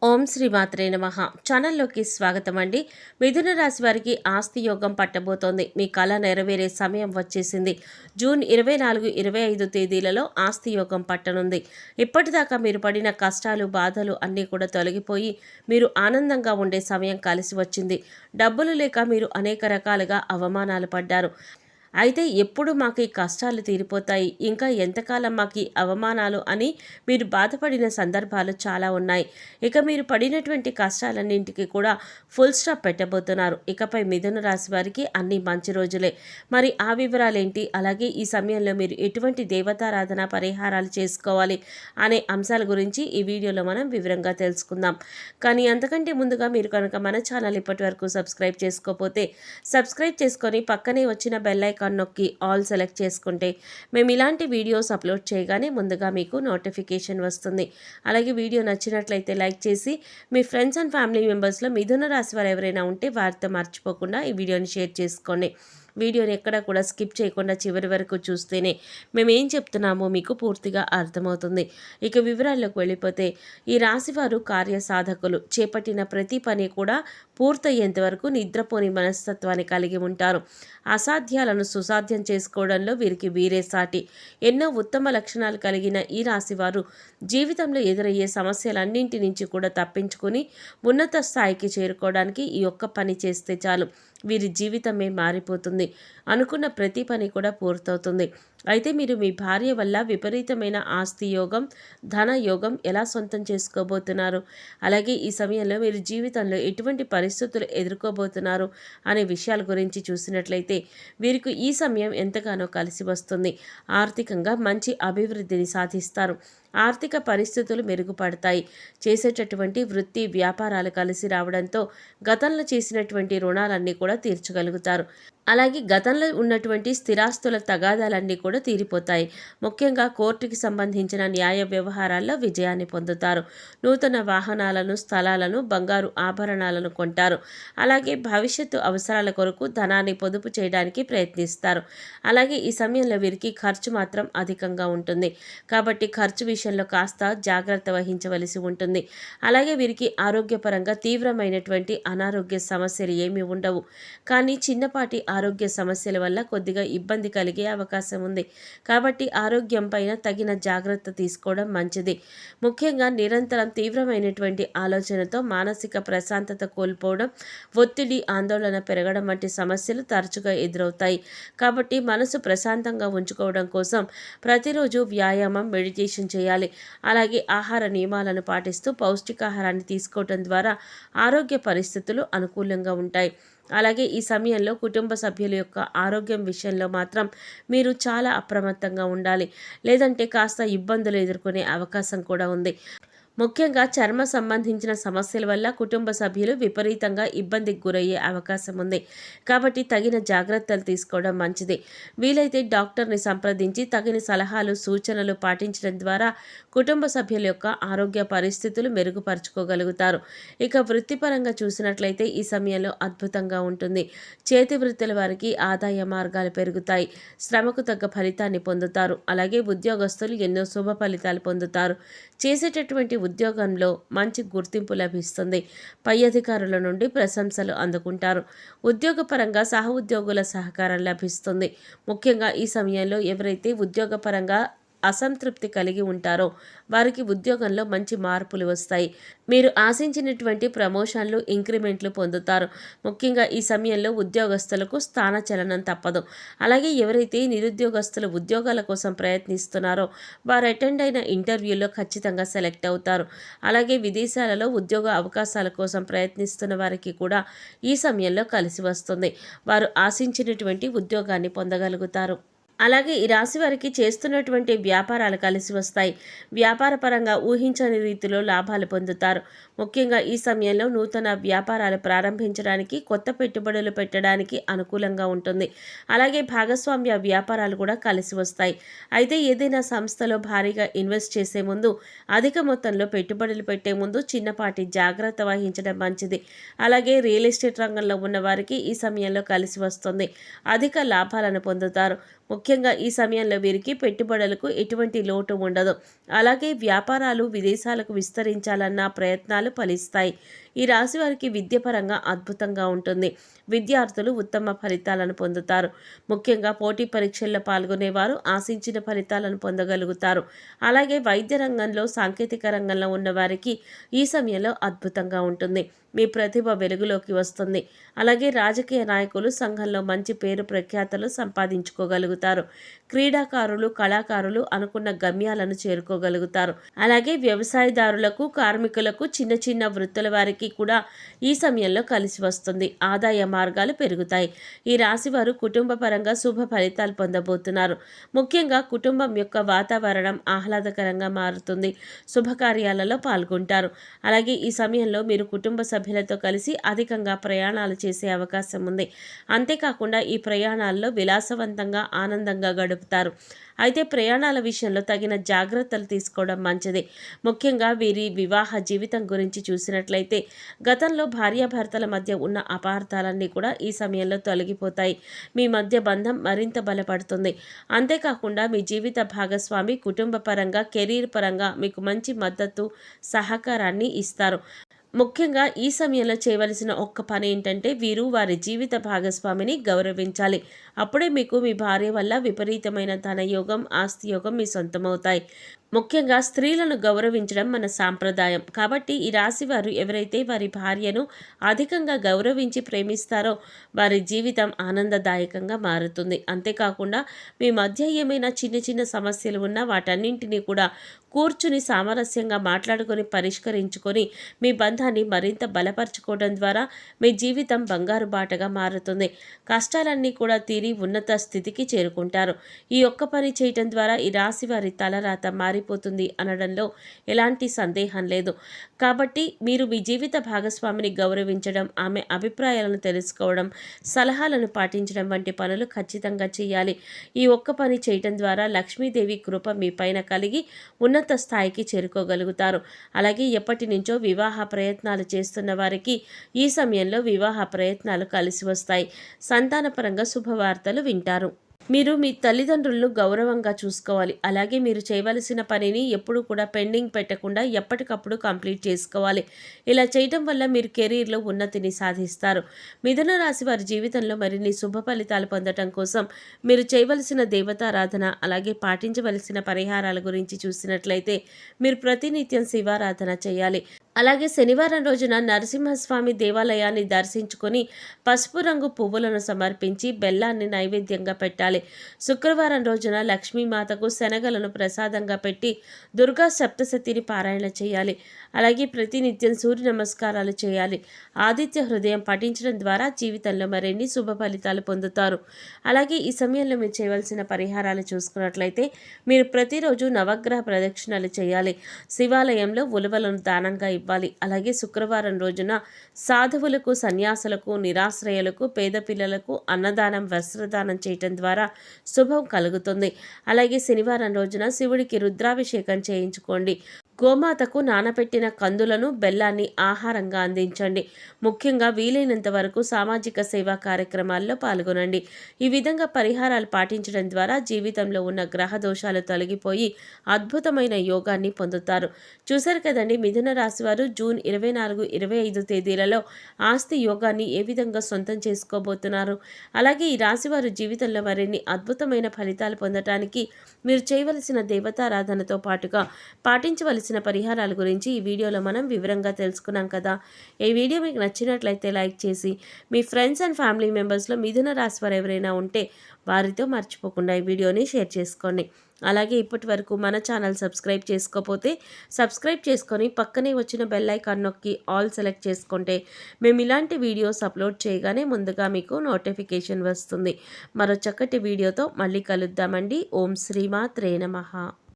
ఓం శ్రీ మాత్రే నమః. ఛానల్లోకి స్వాగతం అండి. మిథున రాశి వారికి ఆస్తి యోగం పట్టబోతోంది. మీ కళ నెరవేరే సమయం వచ్చేసింది. జూన్ 24, 25 తేదీలలో ఆస్తి యోగం పట్టనుంది. ఇప్పటిదాకా మీరు పడిన కష్టాలు, బాధలు అన్నీ కూడా తొలగిపోయి మీరు ఆనందంగా ఉండే సమయం కలిసి వచ్చింది. డబ్బులు లేక మీరు అనేక రకాలుగా అవమానాలు పడ్డారు. అయితే ఎప్పుడు మాకు ఈ కష్టాలు తీరిపోతాయి, ఇంకా ఎంతకాలం మాకు ఈ అవమానాలు అని మీరు బాధపడిన సందర్భాలు చాలా ఉన్నాయి. ఇక మీరు పడినటువంటి కష్టాలన్నింటికి కూడా ఫుల్ స్టాప్ పెట్టబోతున్నారు. ఇకపై మిథున రాశి వారికి అన్ని మంచి రోజులే. మరి ఆ వివరాలేంటి, అలాగే ఈ సమయంలో మీరు ఎటువంటి దేవతారాధన పరిహారాలు చేసుకోవాలి అనే అంశాల గురించి ఈ వీడియోలో మనం వివరంగా తెలుసుకుందాం. కానీ అంతకంటే ముందుగా మీరు కనుక మన ఛానల్ ఇప్పటి వరకు సబ్స్క్రైబ్ చేసుకోకపోతే సబ్స్క్రైబ్ చేసుకొని పక్కనే వచ్చిన బెల్ ఐకాన్ నొక్కి ఆల్ సెలెక్ట్ చేసుకుంటే మేము ఇలాంటి వీడియోస్ అప్లోడ్ చేయగానే ముందుగా మీకు నోటిఫికేషన్ వస్తుంది. అలాగే వీడియో నచ్చినట్లయితే లైక్ చేసి మీ ఫ్రెండ్స్ అండ్ ఫ్యామిలీ మెంబర్స్లో మిథున రాశి వారు ఎవరైనా ఉంటే వారితో మర్చిపోకుండా ఈ వీడియోని షేర్ చేసుకోండి. వీడియోని ఎక్కడ కూడా స్కిప్ చేయకుండా చివరి వరకు చూస్తేనే మేము ఏం చెప్తున్నామో మీకు పూర్తిగా అర్థమవుతుంది. ఇక వివరాల్లోకి వెళ్ళిపోతే, ఈ రాశివారు కార్యసాధకులు. చేపట్టిన ప్రతి పని కూడా పూర్తయ్యేంత వరకు నిద్రపోని మనస్తత్వాన్ని కలిగి ఉంటారు. అసాధ్యాలను సుసాధ్యం చేసుకోవడంలో వీరికి వీరే సాటి. ఎన్నో ఉత్తమ లక్షణాలు కలిగిన ఈ రాశివారు జీవితంలో ఎదురయ్యే సమస్యలన్నింటి నుంచి కూడా తప్పించుకుని ఉన్నత స్థాయికి చేరుకోవడానికి ఈ ఒక్క పని చేస్తే చాలు. వీరి జీవితమే మారిపోతుంది. అనుకున్న ప్రతి పని కూడా పూర్తవుతుంది. అయితే మీరు మీ భార్య వల్ల విపరీతమైన ఆస్తి యోగం, ధన యోగం ఎలా సొంతం చేసుకోబోతున్నారు, అలాగే ఈ సమయంలో మీరు జీవితంలో ఎటువంటి పరిస్థితులు ఎదుర్కోబోతున్నారు అనే విషయాల గురించి చూసినట్లయితే వీరికి ఈ సమయం ఎంతగానో కలిసి వస్తుంది. ఆర్థికంగా మంచి అభివృద్ధిని సాధిస్తారు. ఆర్థిక పరిస్థితులు మెరుగుపడతాయి. చేసేటటువంటి వృత్తి వ్యాపారాలు కలిసి రావడంతో గతంలో చేసినటువంటి రుణాలన్నీ కూడా తీర్చగలుగుతారు. అలాగే గతంలో ఉన్నటువంటి స్థిరాస్తుల తగాదాలన్నీ కూడా తీరిపోతాయి. ముఖ్యంగా కోర్టుకి సంబంధించిన న్యాయ వ్యవహారాల్లో విజయాన్ని పొందుతారు. నూతన వాహనాలను, స్థలాలను, బంగారు ఆభరణాలను కొంటారు. అలాగే భవిష్యత్తు అవసరాల కొరకు ధనాన్ని పొదుపు చేయడానికి ప్రయత్నిస్తారు. అలాగే ఈ సమయంలో వీరికి ఖర్చు మాత్రం అధికంగా ఉంటుంది. కాబట్టి ఖర్చు విషయంలో కాస్త జాగ్రత్త వహించవలసి ఉంటుంది. అలాగే వీరికి ఆరోగ్యపరంగా తీవ్రమైనటువంటి అనారోగ్య సమస్యలు ఏమీ ఉండవు. కానీ చిన్నపాటి ఆరోగ్య సమస్యల వల్ల కొద్దిగా ఇబ్బంది కలిగే అవకాశం ఉంది. కాబట్టి ఆరోగ్యం పైన తగిన జాగ్రత్త తీసుకోవడం మంచిది. ముఖ్యంగా నిరంతరం తీవ్రమైనటువంటి ఆలోచనతో మానసిక ప్రశాంతత కోల్పోవడం, ఒత్తిడి, ఆందోళన పెరగడం వంటి సమస్యలు తరచుగా ఎదురవుతాయి. కాబట్టి మనసు ప్రశాంతంగా ఉంచుకోవడం కోసం ప్రతిరోజు వ్యాయామం, మెడిటేషన్ చేయాలి. అలాగే ఆహార నియమాలను పాటిస్తూ పౌష్టికాహారాన్ని తీసుకోవడం ద్వారా ఆరోగ్య పరిస్థితులు అనుకూలంగా ఉంటాయి. అలాగే ఈ సమయంలో కుటుంబ సభ్యుల యొక్క ఆరోగ్యం విషయంలో మాత్రం మీరు చాలా అప్రమత్తంగా ఉండాలి. లేదంటే కాస్త ఇబ్బందులు ఎదుర్కొనే అవకాశం కూడా ఉంది. ముఖ్యంగా చర్మ సంబంధించిన సమస్యల వల్ల కుటుంబ సభ్యులు విపరీతంగా ఇబ్బందికి గురయ్యే అవకాశం ఉంది. కాబట్టి తగిన జాగ్రత్తలు తీసుకోవడం మంచిది. వీలైతే డాక్టర్ని సంప్రదించి తగిన సలహాలు, సూచనలు పాటించడం ద్వారా కుటుంబ సభ్యుల యొక్క ఆరోగ్య పరిస్థితులు మెరుగుపరుచుకోగలుగుతారు. ఇక వృత్తిపరంగా చూసినట్లయితే ఈ సమయంలో అద్భుతంగా ఉంటుంది. చేతి వృత్తుల వారికి ఆదాయ మార్గాలు పెరుగుతాయి. శ్రమకు తగ్గ ఫలితాన్ని పొందుతారు. అలాగే ఉద్యోగస్తులు ఎన్నో శుభ ఫలితాలు పొందుతారు. చేసేటటువంటి ఉద్యోగంలో మంచి గుర్తింపు లభిస్తుంది. పై అధికారుల నుండి ప్రశంసలు అందుకుంటారు. ఉద్యోగపరంగా సహ ఉద్యోగుల సహకారం లభిస్తుంది. ముఖ్యంగా ఈ సమయంలో ఎవరైతే ఉద్యోగపరంగా అసంతృప్తి కలిగి ఉంటారో వారికి ఉద్యోగంలో మంచి మార్పులు వస్తాయి. మీరు ఆశించినటువంటి ప్రమోషన్లు, ఇంక్రిమెంట్లు పొందుతారు. ముఖ్యంగా ఈ సమయంలో ఉద్యోగస్తులకు స్థానచలనం తప్పదు. అలాగే ఎవరైతే నిరుద్యోగస్తులు ఉద్యోగాల కోసం ప్రయత్నిస్తున్నారో వారు అటెండ్ అయిన ఇంటర్వ్యూలో ఖచ్చితంగా సెలెక్ట్ అవుతారు. అలాగే విదేశాలలో ఉద్యోగ అవకాశాల కోసం ప్రయత్నిస్తున్న వారికి కూడా ఈ సమయంలో కలిసి వస్తుంది. వారు ఆశించినటువంటి ఉద్యోగాన్ని పొందగలుగుతారు. అలాగే ఈ రాశి వారికి చేస్తున్నటువంటి వ్యాపారాలు కలిసి వస్తాయి. వ్యాపారపరంగా ఊహించని రీతిలో లాభాలు పొందుతారు. ముఖ్యంగా ఈ సమయంలో నూతన వ్యాపారాలు ప్రారంభించడానికి, కొత్త పెట్టుబడులు పెట్టడానికి అనుకూలంగా ఉంటుంది. అలాగే భాగస్వామ్య వ్యాపారాలు కూడా కలిసి వస్తాయి. అయితే ఏదైనా సంస్థలో భారీగా ఇన్వెస్ట్ చేసే ముందు, అధిక మొత్తంలో పెట్టుబడులు పెట్టే ముందు చిన్నపాటి జాగ్రత్త వహించడం మంచిది. అలాగే రియల్ ఎస్టేట్ రంగంలో ఉన్న వారికి ఈ సమయంలో కలిసి వస్తుంది. అధిక లాభాలను పొందుతారు. ముఖ్యంగా ఈ సమయంలో వీరికి పెట్టుబడులకు ఎటువంటి లోటు ఉండదు. అలాగే వ్యాపారాలు విదేశాలకు విస్తరించాలన్న ప్రయత్నాలు ఫలిస్తాయి. ఈ రాశి వారికి విద్యపరంగా అద్భుతంగా ఉంటుంది. విద్యార్థులు ఉత్తమ ఫలితాలను పొందుతారు. ముఖ్యంగా పోటీ పరీక్షల్లో పాల్గొనేవారు ఆశించిన ఫలితాలను పొందగలుగుతారు. అలాగే వైద్య రంగంలో సాంకేతిక రంగంలో ఉన్న వారికి ఈ సమయంలో అద్భుతంగా ఉంటుంది. మీ ప్రతిభ వెలుగులోకి వస్తుంది. అలాగే రాజకీయ నాయకులు సంఘంలో మంచి పేరు ప్రఖ్యాతలు సంపాదించుకోగలుగుతారు. క్రీడాకారులు కళాకారులు అనుకున్న గమ్యాలను చేరుకోగలుగుతారు. అలాగే వ్యవసాయదారులకు కార్మికులకు చిన్న చిన్న వృత్తుల వారికి కూడా ఈ సమయంలో కలిసి వస్తుంది. ఆదాయ మార్గాలు పెరుగుతాయి. ఈ రాశి వారు కుటుంబ పరంగా శుభ ఫలితాలు పొందబోతున్నారు. ముఖ్యంగా కుటుంబం యొక్క వాతావరణం ఆహ్లాదకరంగా మారుతుంది. శుభకార్యాలలో పాల్గొంటారు. అలాగే ఈ సమయంలో మీరు కుటుంబ సభ్యులతో కలిసి అధికంగా ప్రయాణాలు చేసే అవకాశం ఉంది. అంతేకాకుండా ఈ ప్రయాణాల్లో విలాసవంతంగా ఆనందంగా గడుపుతారు. అయితే ప్రయాణాల విషయంలో తగిన జాగ్రత్తలు తీసుకోవడం మంచిది. ముఖ్యంగా వీరి వివాహ జీవితం గురించి చూసినట్లయితే గతంలో భార్యాభర్తల మధ్య ఉన్న అపార్థాలన్నీ కూడా ఈ సమయంలో తొలగిపోతాయి. మీ మధ్య బంధం మరింత బలపడుతుంది. అంతేకాకుండా మీ జీవిత భాగస్వామి కుటుంబ పరంగా కెరీర్ పరంగా మీకు మంచి మద్దతు సహకారాన్ని ఇస్తారు. ముఖ్యంగా ఈ సమయంలో చేయవలసిన ఒక్క పని ఏంటంటే వీరు వారి జీవిత భాగస్వామిని గౌరవించాలి. అప్పుడే మీకు మీ భార్య వల్ల విపరీతమైన ధనయోగం ఆస్తి యోగం మీ సొంతమవుతాయి. ముఖ్యంగా స్త్రీలను గౌరవించడం మన సాంప్రదాయం. కాబట్టి ఈ రాశి వారు ఎవరైతే వారి భార్యను అధికంగా గౌరవించి ప్రేమిస్తారో వారి జీవితం ఆనందదాయకంగా మారుతుంది. అంతేకాకుండా మీ మధ్య ఏమైనా చిన్న చిన్న సమస్యలు ఉన్నా వాటన్నింటినీ కూడా కూర్చుని సామరస్యంగా మాట్లాడుకొని పరిష్కరించుకొని మీ బంధాన్ని మరింత బలపరచుకోవడం ద్వారా మీ జీవితం బంగారు బాటగా మారుతుంది. కష్టాలన్నీ కూడా తీరి ఉన్నత స్థితికి చేరుకుంటారు. ఈ ఒక్క పని చేయటం ద్వారా ఈ రాశి వారి తలరాత మారిపోతుంది అనడంలో ఎలాంటి సందేహం లేదు. కాబట్టి మీరు మీ జీవిత భాగస్వామిని గౌరవించడం, ఆమె అభిప్రాయాలను తెలుసుకోవడం, సలహాలను పాటించడం వంటి పనులు ఖచ్చితంగా చేయాలి. ఈ ఒక్క పని చేయటం ద్వారా లక్ష్మీదేవి కృప మీ పైన కలిగి ఉన్నత స్థాయికి చేరుకోగలుగుతారు. అలాగే ఎప్పటి నుంచో వివాహ ప్రయత్నాలు చేస్తున్న వారికి ఈ సమయంలో వివాహ ప్రయత్నాలు కలిసి వస్తాయి. సంతానపరంగా శుభవార్తలు వింటారు. మీరు మీ తల్లిదండ్రులను గౌరవంగా చూసుకోవాలి. అలాగే మీరు చేయవలసిన పనిని ఎప్పుడు కూడా పెండింగ్ పెట్టకుండా ఎప్పటికప్పుడు కంప్లీట్ చేసుకోవాలి. ఇలా చేయటం వల్ల మీరు కెరీర్లో ఉన్నతిని సాధిస్తారు. మిథున రాశి వారి జీవితంలో మరిన్ని శుభ ఫలితాలు పొందటం కోసం మీరు చేయవలసిన దేవతారాధన అలాగే పాటించవలసిన పరిహారాల గురించి చూసినట్లయితే మీరు ప్రతినిత్యం శివారాధన చేయాలి. అలాగే శనివారం రోజున నరసింహస్వామి దేవాలయాన్ని దర్శించుకొని పసుపు రంగు పువ్వులను సమర్పించి బెల్లాన్ని నైవేద్యంగా పెట్టాలి. శుక్రవారం రోజున లక్ష్మీమాతకు శనగలను ప్రసాదంగా పెట్టి దుర్గా సప్తశతిని పారాయణ చేయాలి. అలాగే ప్రతినిత్యం సూర్య నమస్కారాలు చేయాలి. ఆదిత్య హృదయం పఠించడం ద్వారా జీవితంలో మరిన్ని శుభ ఫలితాలు పొందుతారు. అలాగే ఈ సమయంలో మీరు చేయవలసిన పరిహారాలు చూసుకున్నట్లయితే మీరు ప్రతిరోజు నవగ్రహ ప్రదక్షిణలు చేయాలి. శివాలయంలో ఉలవలను దానంగా ఇవ్వాలి. అలాగే శుక్రవారం రోజున సాధువులకు సన్యాసులకు నిరాశ్రయులకు పేద పిల్లలకు అన్నదానం వస్త్రదానం చేయటం ద్వారా శుభం కలుగుతుంది. అలాగే శనివారం రోజున శివుడికి రుద్రాభిషేకం చేయించుకోండి. గోమాతకు నానబెట్టిన కందులను బెల్లాన్ని ఆహారంగా అందించండి. ముఖ్యంగా వీలైనంత వరకు సామాజిక సేవా కార్యక్రమాల్లో పాల్గొనండి. ఈ విధంగా పరిహారాలు పాటించడం ద్వారా జీవితంలో ఉన్న గ్రహ దోషాలు తొలగిపోయి అద్భుతమైన యోగాన్ని పొందుతారు. చూశారు కదండి, మిథున రాశి వారు జూన్ 24, 25 తేదీలలో ఆస్తి యోగాన్ని ఏ విధంగా సొంతం చేసుకోబోతున్నారు. అలాగే ఈ రాశివారు జీవితంలో మరిన్ని అద్భుతమైన ఫలితాలు పొందటానికి మీరు చేయవలసిన దేవతారాధనతో పాటుగా పాటించవలసిన పరిహారాల గురించి ఈ వీడియోలో మనం వివరంగా తెలుసుకున్నాం కదా. ఈ వీడియో మీకు నచ్చినట్లయితే లైక్ చేసి మీ ఫ్రెండ్స్ అండ్ ఫ్యామిలీ మెంబర్స్లో మిథున రాశి వారు ఎవరైనా ఉంటే వారితో మర్చిపోకుండా ఈ వీడియోని షేర్ చేసుకోండి. అలాగే ఇప్పటి వరకు మన ఛానల్ సబ్స్క్రైబ్ చేసుకోకపోతే సబ్స్క్రైబ్ చేసుకొని పక్కనే వచ్చిన బెల్ ఐకాన్ నొక్కి ఆల్ సెలెక్ట్ చేసుకుంటే మేము ఇలాంటి వీడియోస్ అప్లోడ్ చేయగానే ముందుగా మీకు నోటిఫికేషన్ వస్తుంది. మరో చక్కటి వీడియోతో మళ్ళీ కలుద్దామండి. ఓం శ్రీమాత్రే నమః.